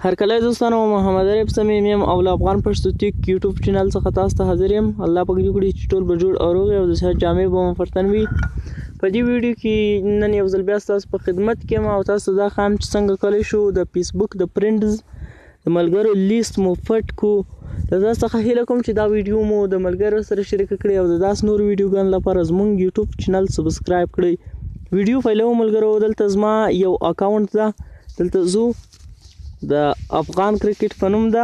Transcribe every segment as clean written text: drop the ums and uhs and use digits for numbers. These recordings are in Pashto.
هرکله دوستانو محمد عرب صمیم یم او له افغان پښتو ټیک یوټیوب چینل څخه تاسو ته حاضر یم. الله پاک دې وکړي چې ټول به جوړ او روغ او د صحت جامې به مو فرتن وي. په دې ویډیو کې نن یو ځل بیا ستاسو په خدمت کې یم او تاسو دا خام چې څنګه کولی شو د فیسبوک د فرینډز د ملګرو لیسټ مو پټ کړو. له تاسو څخه هیله کوم چې دا ویډیو مو د ملګرو سره شریک کړئ او د داسې نورو ویډیوګانو لپاره زموږ یوټیوب چینل سبسکرایب کړئ. ویډیو پیلو ملګرو، دلته زما یو اکاونټ ده، دلته زو د افغان کرکټ په نوم ده.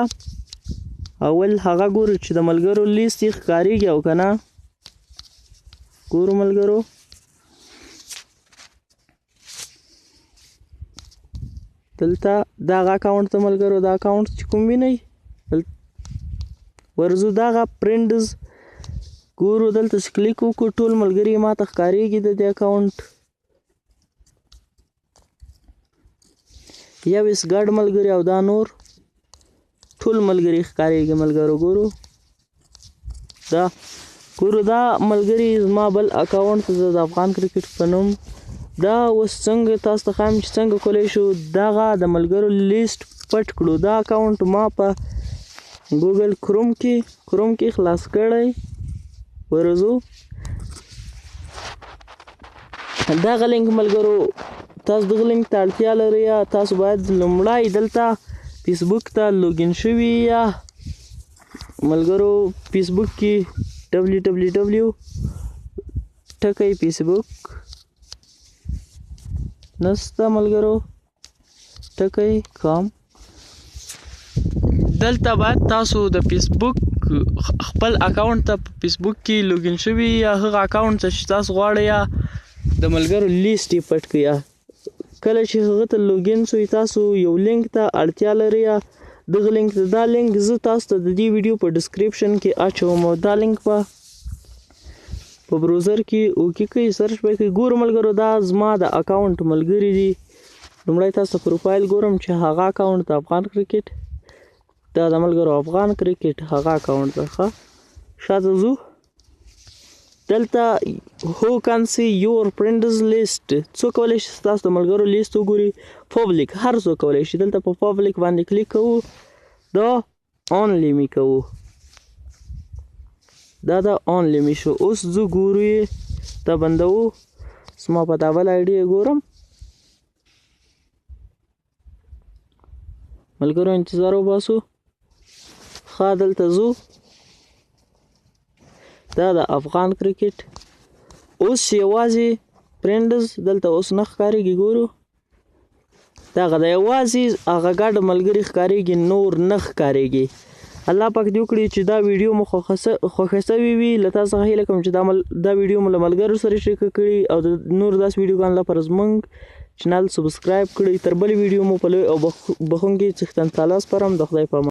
اول هغه ګورو چې د ملګرو لیست یې ښکارېږي او که نه. ګورو ملګرو، دلته دغه اکاونټ د ملګرو دا اکاونټ چې کوم وینئ ورځو دغه فرینډز ګورو. دلته چې کلیک وکړو ټول ملګري ماته ښکارېږي د دې اکاونټ. یو ایس ګډ ملګري او دا نور ټول ملګري ښکارېږي ملګرو. ګورو دا ملګري زما بل اکاونټ د افغان کرکټ په نوم دا. اوس څنګه تاسو ته ښایم چې څنګه کولی شو دغه د ملګرو لیست پټ کړو. دا اکاونټ ما په ګوګل کروم کې خلاص کړی. ورځو دغه لینک ملګرو، تاسو دغه لینک ته اړتیا لرئ یا تاسو باید لومړی دلته فیسبوک ته لوګین شوي یا ملګرو فیسبوک کې www ټکی فیسبوک نسته ملګرو ټکی کام. دلته باید تاسو د فیسبوک خپل اکاونټ ته په فیسبوک کې لوګین شوي یا هغه اکاونټ ته چې تاسو غواړئ یا د ملګرو لیست یې پټ کړئ. کله چې هغه ته لوګین شوئ تاسو یو لینک ته اړتیا لرئ یا دغه لینک ته. دا لینک زه تاسو ته د دې ویډیو په ډسکریپشن کې اچوم او دا لینک په بروزر کې اوکې کړئ، سرچ به کړئ. ګورو ملګرو دا زما د اکاونټ ملګري دي. لومړی تاسو پروفایل ګورم چې هغه اکاونټ د افغان کرکټ دا د ملګرو افغان کرکټ هغه اکاونټ ده. شاته ځو دلته هو کان سی یور فرینډز لیست. څوک کولی شي ستاسو د ملګرو لیست وګوري. پبلیک هر څوک کولی شي. دلته په پبلیک باندې کلیک کوو، دا اونلی می کوو، دا اونلی می شو. اوس زه ګورو یې دا بندوو. زما په دا بل آی ډي ګورم ملګرو، انتظار وباسو. دلته ځو دا د افغان کرکټ اوس یوازې فرینډز دلته اوس نه ښکارېږي. ګورو دغه د یوازې هغه ګډ ملګري ښکارېږي، نور نه ښکارېږي. الله پاک دې وکړي چې دا ویډیو مو خوښه سوې وي. له تاسو څخه هیله کوم چې دا ویډیو مو له ملګرو سره شریکه کړي او د نور داسې ویډیوګانو لپاره زموږ چینل سبسکرایب کړئ. تر بلې ویډیو مو په لوی او بخښونکي څښتن تعالی سپارم. د خدای په امان.